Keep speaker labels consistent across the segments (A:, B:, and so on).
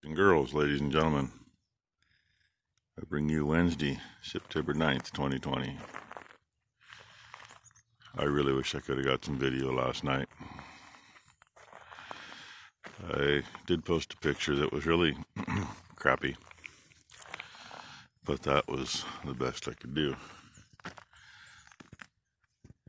A: and girls, ladies and gentlemen, I bring you Wednesday, September 9th, 2020. I really wish I could have got some video last night. I did post a picture that was really crappy, but that was the best I could do.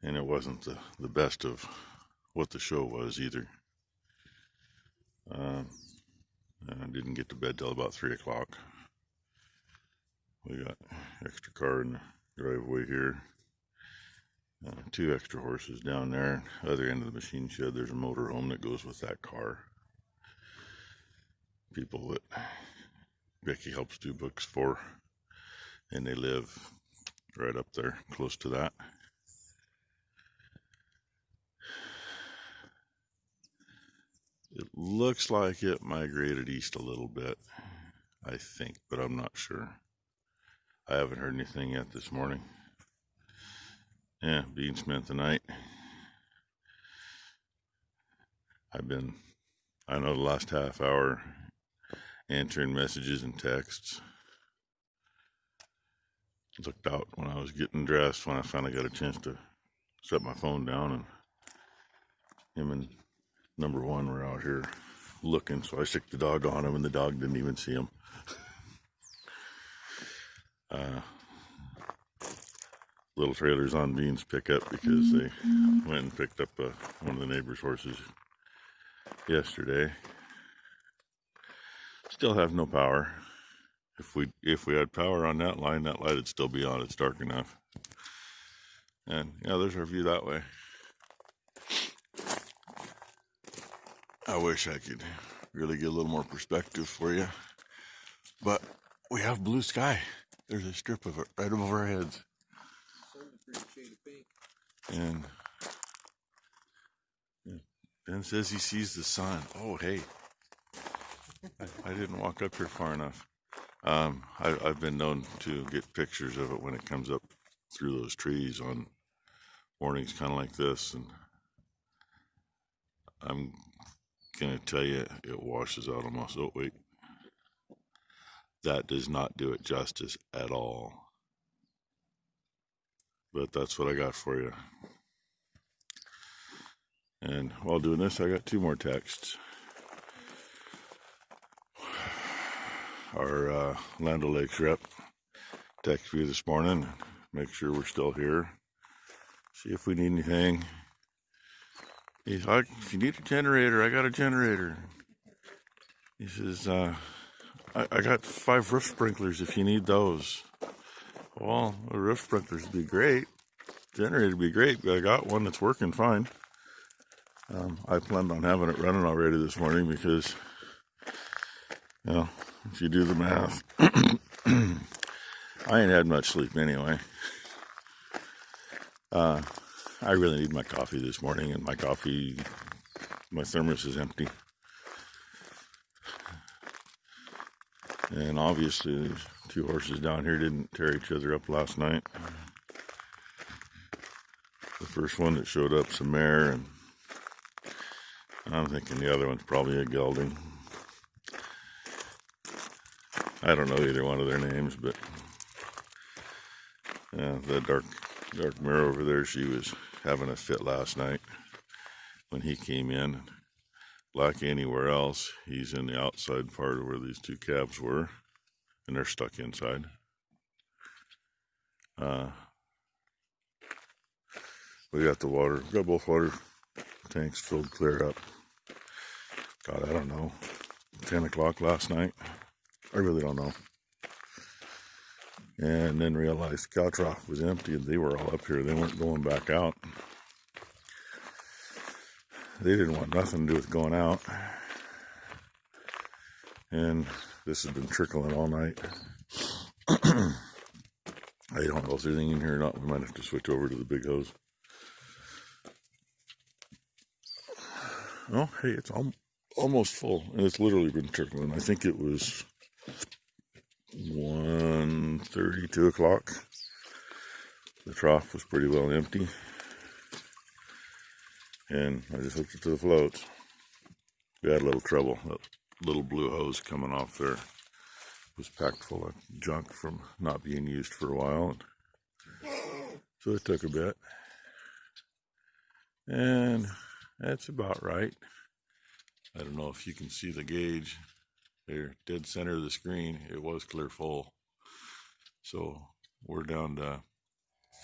A: And it wasn't the best of what the show was either. I didn't get to bed till about 3 o'clock. We got extra car in the driveway here. 2 extra horses down there. Other end of the machine shed, there's a motor home that goes with that car. People that Becky helps do books for, and they live right up there, close to that. It looks like it migrated east a little bit, I think, but I'm not sure. I haven't heard anything yet this morning. Yeah, Bean spent the night. I know the last half hour answering messages and texts. Looked out when I was getting dressed, when I finally got a chance to set my phone down, and him and number one were out here looking, so I sicked the dog on him, and the dog didn't even see him. Little trailer's on Bean's pickup because they went and picked up one of the neighbor's horses yesterday. Still have no power. If we had power on that line, that light would still be on. It's dark enough. And yeah, there's our view that way. I wish I could really get a little more perspective for you, but we have blue sky. There's a strip of it right over our heads. And Ben says he sees the sun. Oh, hey. I didn't walk up here far enough. I've been known to get pictures of it when it comes up through those trees on mornings kind of like this. And I'm going to tell you, it washes out almost. Oh, wait. That does not do it justice at all. But that's what I got for you. And while doing this, I got 2 more texts. Our Land O'Lakes rep texted me this morning, make sure we're still here, see if we need anything. He's like, if you need a generator, I got a generator. He says, I got 5 roof sprinklers if you need those. Well, the roof sprinklers would be great. Generator would be great, but I got one that's working fine. I planned on having it running already this morning because, you know, if you do the math, I ain't had much sleep anyway. I really need my coffee this morning, and my thermos is empty. And obviously, these 2 horses down here didn't tear each other up last night. The first one that showed up's a mare, and I'm thinking the other one's probably a gelding. I don't know either one of their names, but the dark mare over there, she was having a fit last night when he came in. Like anywhere else, he's in the outside part of where these 2 calves were, and they're stuck inside. We got the water, got both water tanks filled clear up. God, I don't know, 10 o'clock last night. I really don't know. And then realized the cow trough was empty and they were all up here. They weren't going back out. They didn't want nothing to do with going out. And this has been trickling all night. I don't know if there's anything in here or not. We might have to switch over to the big hose. Oh, hey, it's almost full. And it's literally been trickling. I think it was 1:30, 2 o'clock. The trough was pretty well empty. And I just hooked it to the floats. We had a little trouble. little blue hose coming off there was packed full of junk from not being used for a while. So it took a bit. And that's about right. I don't know if you can see the gauge there, dead center of the screen. It was clear full. So we're down to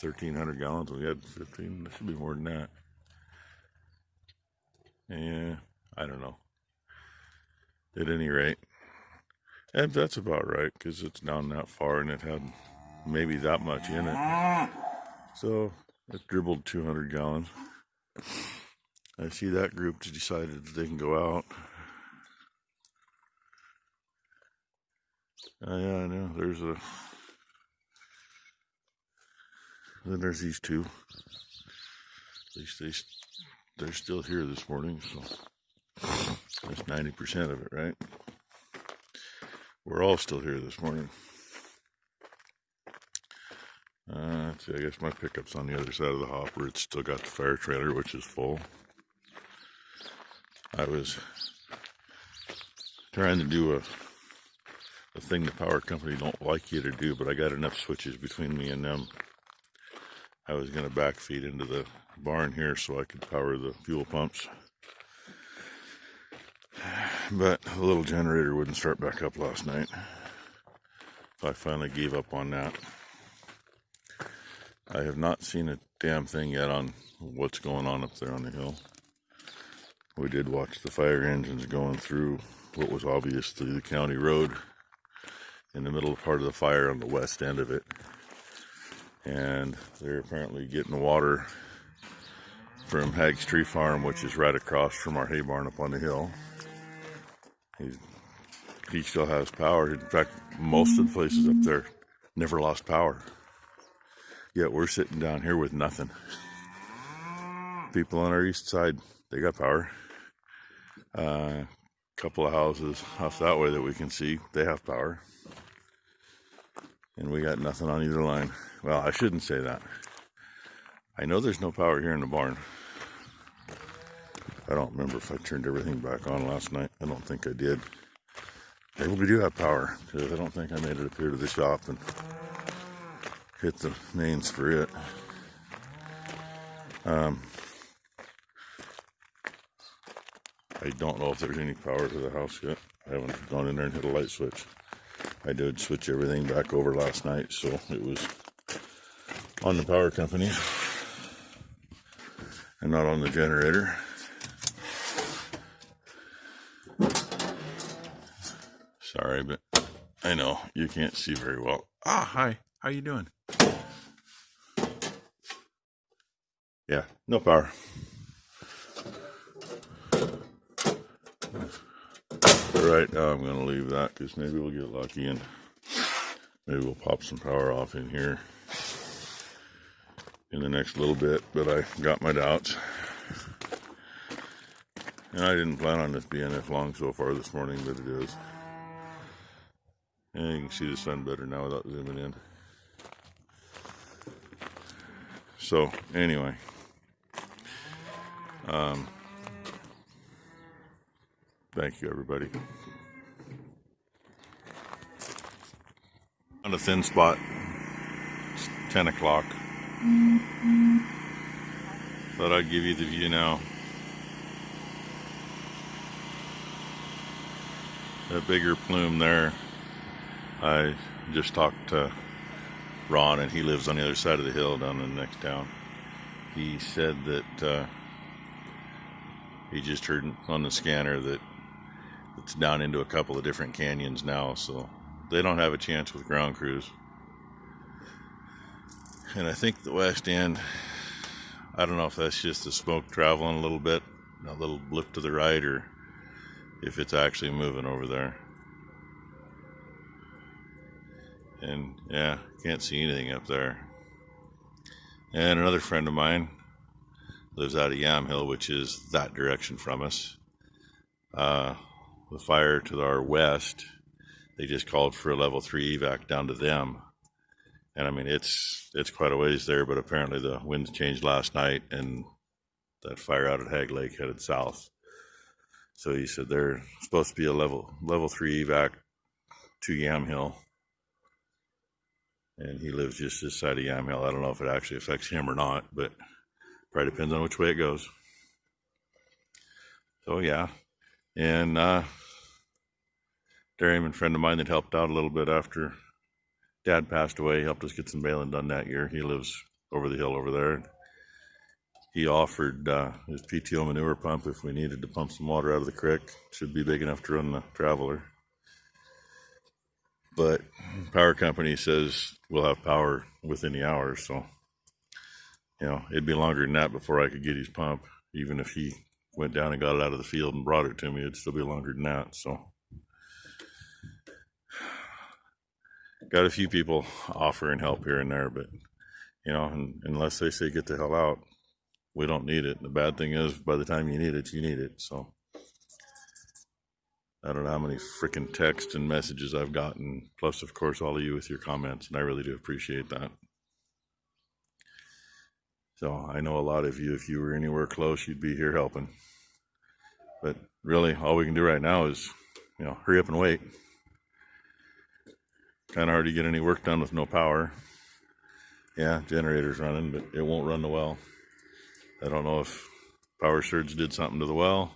A: 1,300 gallons. We had 15. There should be more than that. Yeah, I don't know. At any rate, and that's about right because it's down that far and it had maybe that much in it. So it dribbled 200 gallons. I see that group decided that they can go out. Yeah, I know. Then there's these two. They're still here this morning, so that's 90% of it, right? We're all still here this morning. Let's see, I guess my pickup's on the other side of the hopper. It's still got the fire trailer, which is full. I was trying to do a thing the power company don't like you to do, but I got enough switches between me and them. I was going to backfeed into the barn here so I could power the fuel pumps. But the little generator wouldn't start back up last night. So I finally gave up on that. I have not seen a damn thing yet on what's going on up there on the hill. We did watch the fire engines going through what was obviously the county road in the middle part of the fire on the west end of it. And they're apparently getting water from Hagg's Tree Farm, which is right across from our hay barn up on the hill. He still has power. In fact, most of the places up there never lost power. Yet we're sitting down here with nothing. People on our east side, they got power. Couple of houses off that way that we can see, they have power. And we got nothing on either line. Well, I shouldn't say that. I know there's no power here in the barn. I don't remember if I turned everything back on last night. I don't think I did. Maybe we do have power, because I don't think I made it up here to the shop and hit the mains for it. I don't know if there's any power to the house yet. I haven't gone in there and hit a light switch. I did switch everything back over last night, so it was on the power company and not on the generator. Sorry, but I know you can't see very well. Ah, hi. How you doing? Yeah, no power. Right now I'm going to leave that because maybe we'll get lucky and maybe we'll pop some power off in here in the next little bit, but I got my doubts. And I didn't plan on this being this long so far this morning, but it is. And you can see the sun better now without zooming in. So, anyway. Thank you, everybody. On a thin spot. It's 10 o'clock. Thought I'd give you the view now. That bigger plume there. I just talked to Ron, and he lives on the other side of the hill down in the next town. He said that he just heard on the scanner that it's down into a couple of different canyons now, so they don't have a chance with ground crews. And I think the west end, I don't know if that's just the smoke traveling a little bit, a little blip to the right, or if it's actually moving over there. And yeah, can't see anything up there. And another friend of mine lives out of Yamhill, which is that direction from us. The fire to our west, they just called for a level 3 evac down to them. And I mean, it's quite a ways there, but apparently the winds changed last night and that fire out at Hagg Lake headed south. So he said they're supposed to be a level 3 evac to Yamhill. And he lives just this side of Yamhill. I don't know if it actually affects him or not, but probably depends on which way it goes. So yeah. And Darian, a friend of mine that helped out a little bit after Dad passed away, helped us get some baling done that year. He lives over the hill over there. He offered his PTO manure pump if we needed to pump some water out of the creek. Should be big enough to run the Traveler. But power company says we'll have power within the hour, so it'd be longer than that before I could get his pump. Even if he went down and got it out of the field and brought it to me, it'd still be longer than that. So got a few people offering help here and there, but unless they say get the hell out, we don't need it. The bad thing is, by the time you need it, you need it. So I don't know how many freaking texts and messages I've gotten, plus, of course, all of you with your comments, and I really do appreciate that. So I know a lot of you, if you were anywhere close, you'd be here helping. But really, all we can do right now is, hurry up and wait. Kind of hard to get any work done with no power. Yeah, generator's running, but it won't run the well. I don't know if power surge did something to the well,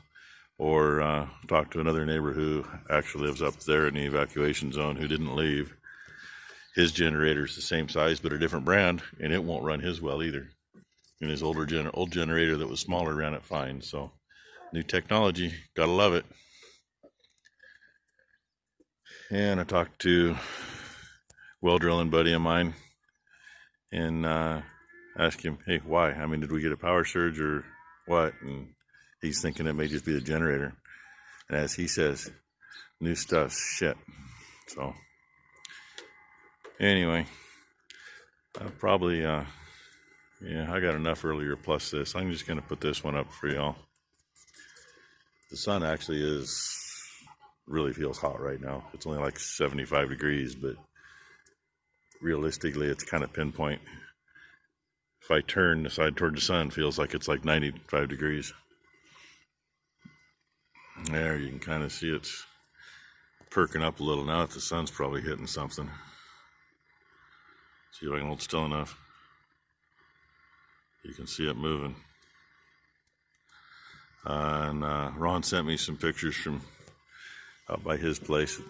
A: or talk to another neighbor who actually lives up there in the evacuation zone who didn't leave. His generator's the same size but a different brand, and it won't run his well either. And his old generator that was smaller ran it fine. So new technology, gotta love it. And I talked to well drilling buddy of mine and asked him, hey, why? I mean, did we get a power surge or what? And he's thinking it may just be the generator. And as he says, new stuff's shit. So anyway, I'll probably, I got enough earlier plus this. I'm just going to put this one up for y'all. The sun actually really feels hot right now. It's only like 75 degrees, but realistically, it's kind of pinpoint. If I turn the side toward the sun, it feels like it's like 95 degrees. There, you can kind of see it's perking up a little now that the sun's probably hitting something. See if I can hold still enough. You can see it moving. And Ron sent me some pictures from out by his place,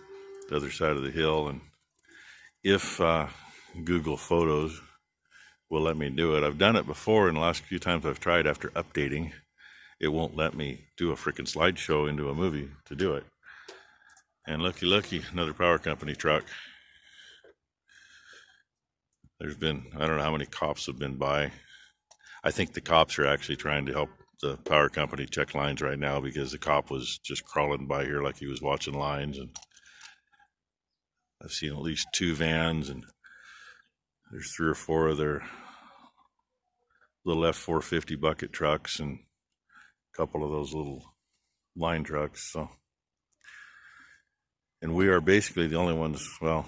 A: the other side of the hill. And if Google Photos will let me do it, I've done it before, and the last few times I've tried after updating, it won't let me do a freaking slideshow into a movie to do it. And looky, another power company truck. There's been, I don't know how many cops have been by. I think the cops are actually trying to help the power company check lines right now, because the cop was just crawling by here like he was watching lines. And I've seen at least 2 vans, and there's 3 or 4 of their little F450 bucket trucks and a couple of those little line trucks. So, and we are basically the only ones, well,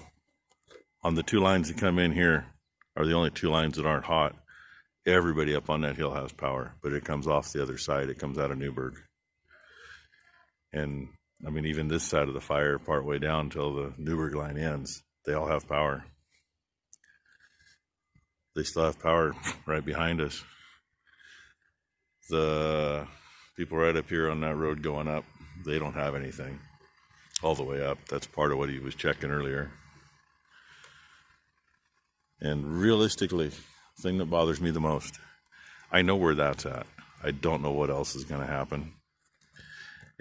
A: on the 2 lines that come in here are the only 2 lines that aren't hot. Everybody up on that hill has power, but it comes off the other side. It comes out of Newburgh. And I mean, even this side of the fire, part way down until the Newburgh line ends, they all have power. They still have power right behind us. The people right up here on that road going up, they don't have anything all the way up. That's part of what he was checking earlier. And realistically, the thing that bothers me the most, I know where that's at. I don't know what else is going to happen.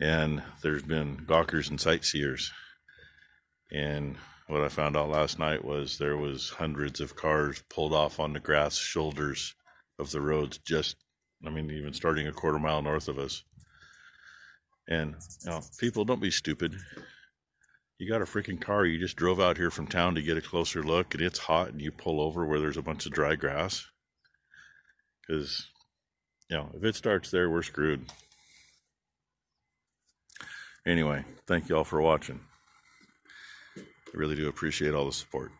A: And there's been gawkers and sightseers. And what I found out last night was there was hundreds of cars pulled off on the grass shoulders of the roads, even starting a quarter mile north of us. And, people, don't be stupid. You got a freaking car, you just drove out here from town to get a closer look, and it's hot, and you pull over where there's a bunch of dry grass. Because, if it starts there, we're screwed. Anyway, thank you all for watching. I really do appreciate all the support.